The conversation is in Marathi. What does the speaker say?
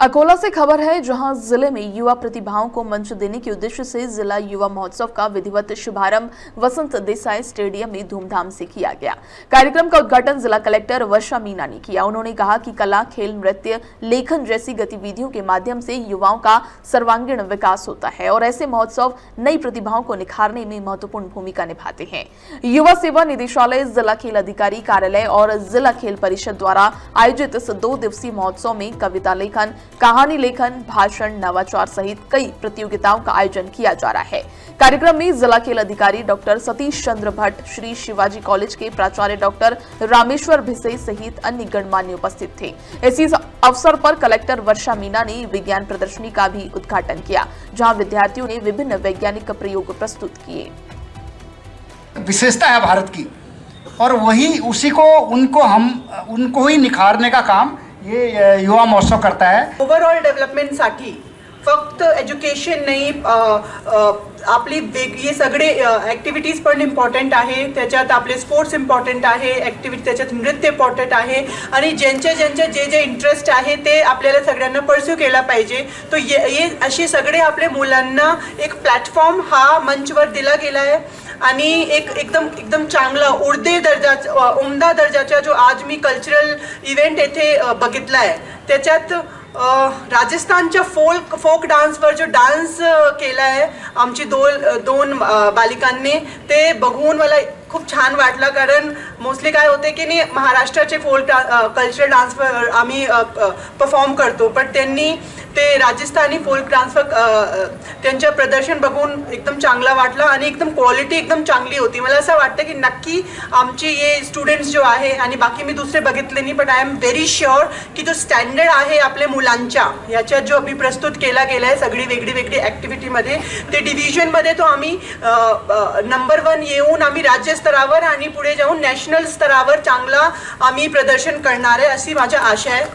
अकोला से खबर है, जहां जिले में युवा प्रतिभाओं को मंच देने के उद्देश्य से जिला युवा महोत्सव का विधिवत शुभारंभ वसंत देसाई स्टेडियम में धूमधाम से किया गया। कार्यक्रम का उद्घाटन जिला कलेक्टर वर्षा मीना ने किया। उन्होंने कहा कि कला, खेल, नृत्य, लेखन जैसी गतिविधियों के माध्यम से युवाओं का सर्वांगीण विकास होता है और ऐसे महोत्सव नई प्रतिभाओं को निखारने में महत्वपूर्ण भूमिका निभाते हैं। युवा सेवा निदेशालय, जिला खेल अधिकारी कार्यालय और जिला खेल परिषद द्वारा आयोजित इस 2 दिवसीय महोत्सव में कविता लेखन, कहानी लेखन, भाषण, नवाचार सहित कई प्रतियोगिताओं का आयोजन किया जा रहा है। कार्यक्रम में जिला खेल अधिकारी डॉक्टर सतीश चंद्र भट्ट, श्री शिवाजी कॉलेज के प्राचार्य डॉक्टर रामेश्वर भिसे सहित अन्य गणमान्य उपस्थित थे। इसी अवसर पर कलेक्टर वर्षा मीना ने विज्ञान प्रदर्शनी का भी उद्घाटन किया, जहां विद्यार्थियों ने विभिन्न वैज्ञानिक प्रयोग प्रस्तुत किए। विशेषता है भारत की, और वही उसी को उनको ही निखारने का काम ये युवा महोत्सव करता है। ओव्हरऑल डेव्हलपमेंटसाठी फक्त एज्युकेशन नाही, आपली हे सगळे ॲक्टिव्हिटीज पण इम्पॉर्टंट आहे, त्याच्यात आपले स्पोर्ट्स इम्पॉर्टंट आहे, ॲक्टिव्हिटी त्याच्यात नृत्य इम्पॉर्टंट आहे आणि ज्यांचे जे इंटरेस्ट आहे ते आपल्याला सगळ्यांना परस्यू केला पाहिजे। तो ये असे सगळे आपले मुलांना एक प्लॅटफॉर्म हा मंचवर दिला गेला आहे आणि एकदम चांगला उमदा दर्जाचा जो आज मी कल्चरल इव्हेंट येथे बघितला आहे, त्याच्यात राजस्थानच्या फोक डान्सवर जो डान्स केला आहे आमची दोन बालिकांनी, ते बघून मला खूप छान वाटलं। कारण मोस्टली काय होते की नाही, महाराष्ट्राचे फोक कल्चरल डान्सवर आम्ही परफॉर्म करतो, पण त्यांनी ते राजस्थानी फोक डान्सवर त्यांचं प्रदर्शन बघून एकदम चांगला वाटलं आणि एकदम क्वालिटी एकदम चांगली होती। मला असं वाटतं की नक्की आमचे ये स्टुडंट्स जो आहे आणि बाकी मी दुसरे बघितले नाही, पण आय एम व्हेरी शुअर की जो स्टँडर्ड आहे आपल्या मुलांच्या याच्यात जो अभि प्रस्तुत केला गेला आहे सगळी वेगळी ॲक्टिव्हिटीमध्ये, ते डिव्हिजनमध्ये तो आम्ही नंबर 1 येऊन आम्ही राज्य स्तरावर आणि पुढे जाऊन नॅशनल स्तरावर चांगला आम्ही प्रदर्शन करणार आहे, अशी माझी आशा आहे।